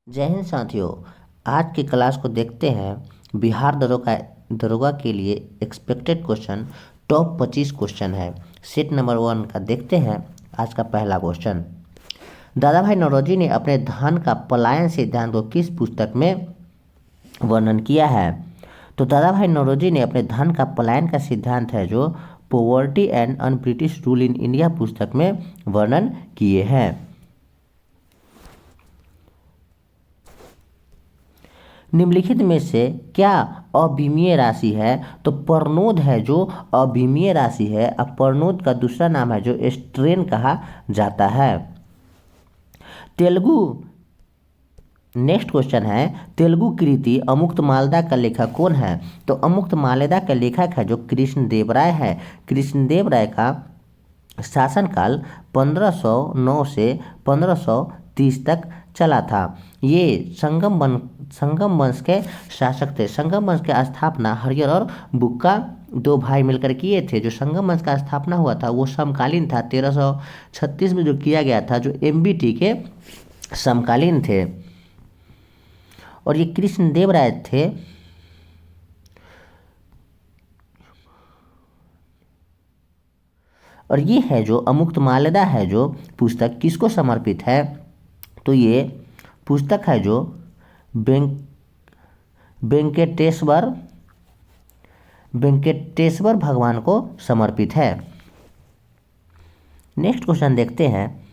जय हिंद साथियों। आज की क्लास को देखते हैं। बिहार दरोगा के लिए एक्सपेक्टेड क्वेश्चन टॉप 25 क्वेश्चन है। सेट नंबर 1 का देखते हैं। आज का पहला क्वेश्चन, दादा भाई नौरोजी ने अपने धन का पलायन सिद्धांत को किस पुस्तक में वर्णन किया है? तो दादा भाई नौरोजी ने अपने धन का पलायन का सिद्धांत है जो poverty and un British rule in India पुस्तक में वर्णन किए हैं। निम्नलिखित में से क्या अभिमीय राशि है? तो परनोद है जो अभिमीय राशि है। अब परनोद का दूसरा नाम है जो स्ट्रेन कहा जाता है। तेलुगु नेक्स्ट क्वेश्चन है, तेलुगु कृति अमुक्तमाल्यदा का लेखक कौन है? तो अमुक्तमाल्यदा का लेखक है जो कृष्णदेवराय है। कृष्णदेवराय का शासनकाल 1509 से 1530 तक चला था। ये संगम वंश के शासक थे। संगम वंश की स्थापना हरिहर और बुक्का दो भाई मिलकर किए थे। जो संगम वंश का स्थापना हुआ था वो समकालीन था। 1336 में जो किया गया था जो MBT के समकालीन थे और ये कृष्णदेवराय थे। और ये है जो अमुक्तमाल्यदा है जो पुस्तक किसको समर्पित है? तो ये पुस्तक है जो वेंकटेश्वर भगवान को समर्पित है। नेक्स्ट क्वेश्चन देखते हैं,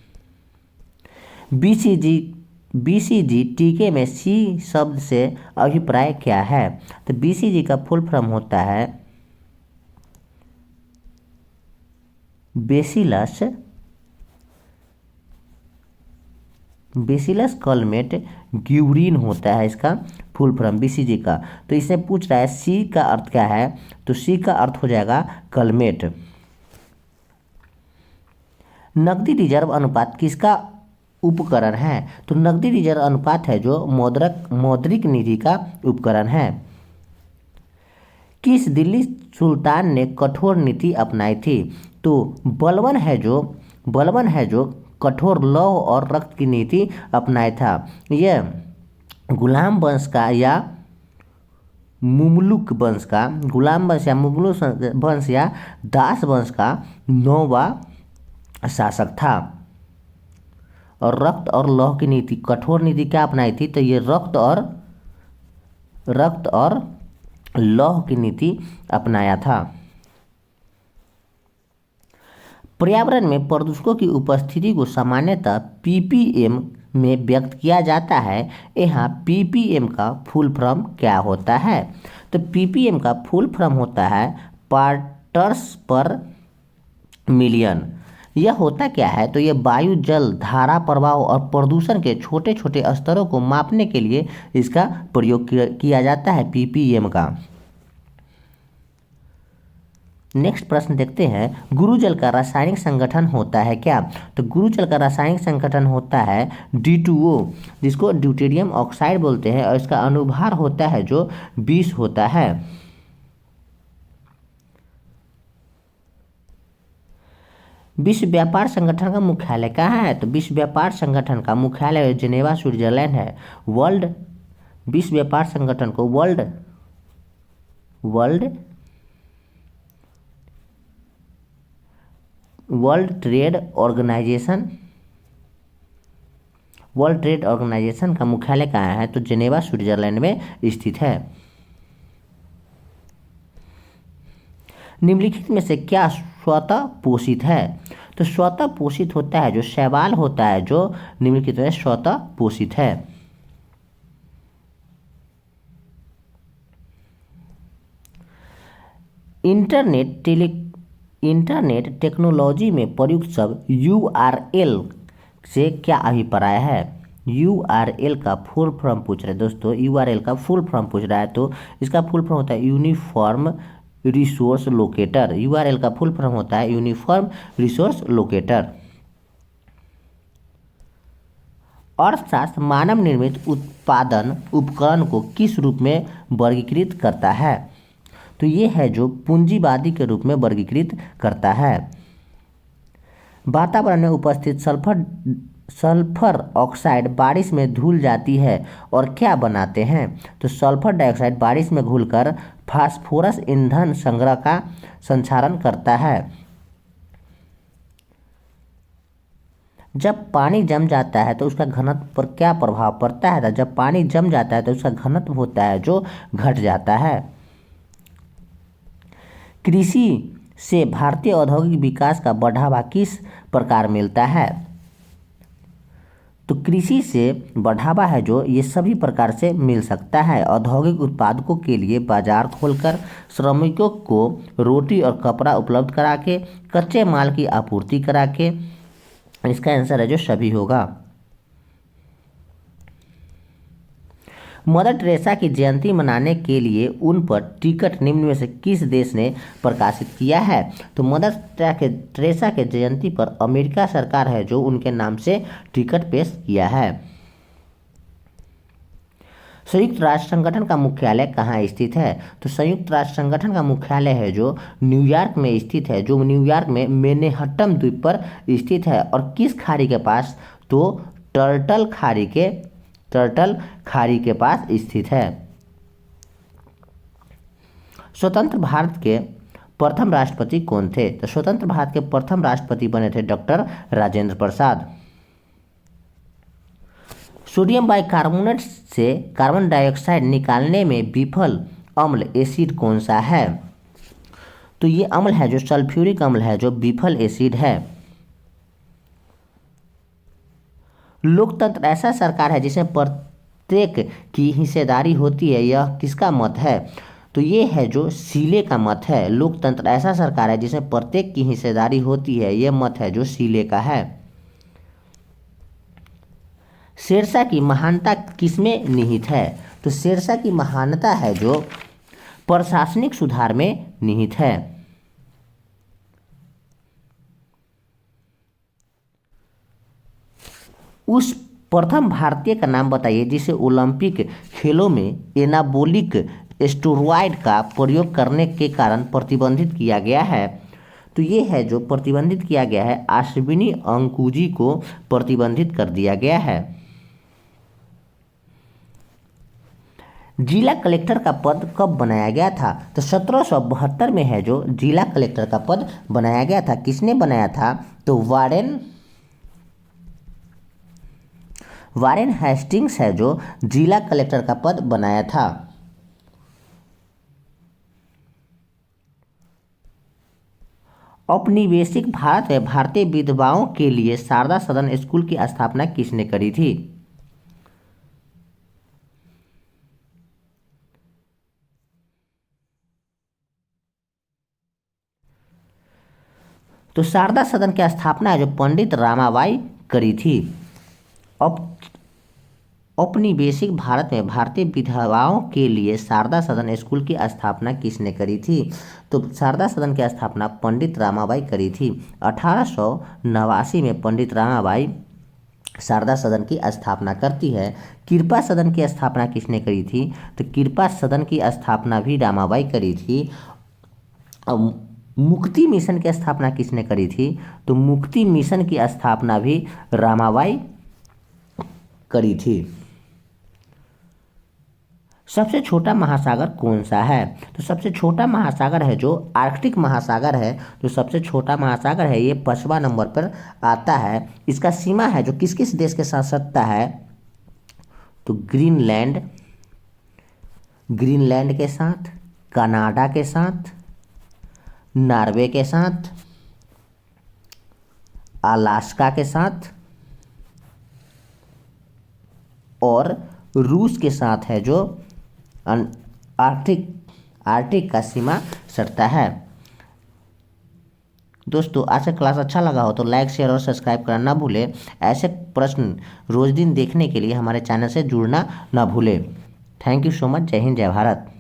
BCG टीके में सी शब्द से अभिप्राय क्या है? तो BCG का फुल फॉर्म होता है बेसिलस कलमेट ग्यूरिन होता है इसका फुल फॉर्म BCG का। तो इससे पूछ रहा है सी का अर्थ क्या है? तो सी का अर्थ हो जाएगा कलमेट। नकदी रिजर्व अनुपात किसका उपकरण है? तो नकदी रिजर्व अनुपात है जो मौद्रिक नीति का उपकरण है। किस दिल्ली सुल्तान ने कठोर नीति अपनाई थी? तो बलबन है जो कठोर लौह और रक्त की नीति अपनाया था। यह गुलाम वंश का या मुमलुक वंश का दास वंश का 9वां शासक था। और रक्त और लौह की नीति, कठोर नीति क्या अपनाई थी? तो ये रक्त और लौह की नीति अपनाया था। पर्यावरण में प्रदूषकों की उपस्थिति को सामान्यतः ppm में व्यक्त किया जाता है। यहाँ ppm का फुल फॉर्म क्या होता है? तो ppm का फुल फॉर्म होता है पार्ट्स पर मिलियन। यह होता क्या है? तो यह वायु, जल, धारा प्रवाह और प्रदूषण के छोटे छोटे स्तरों को मापने के लिए इसका प्रयोग किया जाता है ppm का। नेक्स्ट प्रश्न देखते हैं, गुरुजल का रासायनिक संगठन होता है क्या? तो गुरुजल का रासायनिक संगठन होता है D2O, जिसको ड्यूटेरियम ऑक्साइड बोलते हैं और इसका अनुभार होता है जो 20 होता है। विश्व व्यापार संगठन का मुख्यालय कहाँ है? तो विश्व व्यापार संगठन का मुख्यालय जिनेवा स्विट्जरलैंड है। विश्व व्यापार संगठन को वर्ल्ड ट्रेड ऑर्गेनाइजेशन का मुख्यालय कहाँ है? तो जिनेवा स्विट्जरलैंड में स्थित है। निम्नलिखित में से क्या स्वतः पोषित है? तो स्वतः पोषित होता है जो शैवाल होता है जो निम्नलिखित में स्वतः पोषित है। इंटरनेट टेक्नोलॉजी में प्रयुक्त शब्द URL से क्या अभिप्राय है? URL का फुल फॉर्म पूछ रहे हैं दोस्तों। URL का फुल फॉर्म पूछ रहा है तो इसका फुल फॉर्म होता है यूनिफॉर्म रिसोर्स लोकेटर। URL का फुल फॉर्म होता है यूनिफॉर्म रिसोर्स लोकेटर। अर्थशास्त्र मानव निर्मित उत्पादन उपकरण को किस रूप में वर्गीकृत करता है? तो ये है जो पूंजीवादी के रूप में वर्गीकृत करता है। वातावरण में उपस्थित सल्फर सल्फर ऑक्साइड बारिश में धुल जाती है और क्या बनाते हैं? तो सल्फर डाइऑक्साइड बारिश में घुलकर फास्फोरस ईंधन संग्रह का संचालन करता है। जब पानी जम जाता है तो उसका घनत्व पर क्या प्रभाव पड़ता है? जब पानी जम जाता है तो उसका घनत्व होता है जो घट जाता है। कृषि से भारतीय औद्योगिक विकास का बढ़ावा किस प्रकार मिलता है? तो कृषि से बढ़ावा है जो ये सभी प्रकार से मिल सकता है। औद्योगिक उत्पादकों के लिए बाजार खोलकर, श्रमिकों को रोटी और कपड़ा उपलब्ध करा के, कच्चे माल की आपूर्ति करा के। इसका आंसर है जो सभी होगा। मदर टेरेसा की जयंती मनाने के लिए उन पर टिकट निम्न में से किस देश ने प्रकाशित किया है? तो मदर टेरेसा के जयंती पर अमेरिका सरकार है जो उनके नाम से टिकट पेश किया है। संयुक्त राष्ट्र संगठन का मुख्यालय कहाँ स्थित है? तो संयुक्त राष्ट्र संगठन का मुख्यालय है जो न्यूयॉर्क में स्थित है, जो न्यूयॉर्क में मैनहट्टन द्वीप पर स्थित है। और किस खाड़ी के पास? तो टर्टल खाड़ी के पास स्थित है। स्वतंत्र भारत के प्रथम राष्ट्रपति कौन थे? तो स्वतंत्र भारत के प्रथम राष्ट्रपति बने थे doctor Rajendra Prasad. Sodium bicarbonate से कार्बन डाइऑक्साइड निकालने में विफल अम्ल एसिड कौन सा है? तो ये अम्ल है जो सल्फ्यूरिक अम्ल है जो विफल एसिड है। लोकतंत्र ऐसा सरकार है जिसमें प्रत्येक की हिस्सेदारी होती है, यह किसका मत है? तो ये है जो सीले का मत है। लोकतंत्र ऐसा सरकार है जिसमें प्रत्येक की हिस्सेदारी होती है, यह मत है जो सीले का है। शेरशाह की महानता किसमें निहित है? तो शेरशाह की महानता है जो प्रशासनिक सुधार में निहित है। उस प्रथम भारतीय का नाम बताइए जिसे ओलंपिक खेलों में एनाबोलिक स्टेरॉयड का प्रयोग करने के कारण प्रतिबंधित किया गया है। तो ये है जो प्रतिबंधित किया गया है, अश्विनी अंकुजी को प्रतिबंधित कर दिया गया है। जिला कलेक्टर का पद कब बनाया गया था? तो 1772 में है जो जिला कलेक्टर का पद बनाया गया था। किसने बनाया था? तो वारेन हेस्टिंग्स है जो जिला कलेक्टर का पद बनाया था। औपनिवेशिक भारत में भारतीय विधवाओं के लिए शारदा सदन स्कूल की स्थापना किसने करी थी? तो शारदा सदन की स्थापना है जो पंडित रामाबाई करी थी। औपनिवेशिक भारत में भारतीय विधवाओं के लिए शारदा सदन स्कूल की स्थापना किसने करी थी? तो शारदा सदन की स्थापना पंडित रामाबाई करी थी। 1889 में पंडित रामाबाई शारदा सदन की स्थापना करती है। कृपा सदन की स्थापना किसने करी थी? तो कृपा सदन की स्थापना भी रामाबाई करी थी। मुक्ति मिशन की स्थापना किसने करी थी? तो मुक्ति मिशन की स्थापना भी रामाबाई करी थी। सबसे छोटा महासागर कौन सा है? तो सबसे छोटा महासागर है जो आर्कटिक महासागर है। जो सबसे छोटा महासागर है ये 5वां नंबर पर आता है। इसका सीमा है जो किस किस देश के साथ सटता है? तो ग्रीनलैंड के साथ, कनाडा के साथ, नॉर्वे के साथ, अलास्का के साथ और रूस के साथ है जो आर्कटिक का सीमा सटता है। दोस्तों आज का क्लास अच्छा लगा हो तो लाइक, शेयर और सब्सक्राइब करना ना भूलें। ऐसे प्रश्न रोज दिन देखने के लिए हमारे चैनल से जुड़ना ना भूलें। Thank you so much. जय हिंद, जय भारत।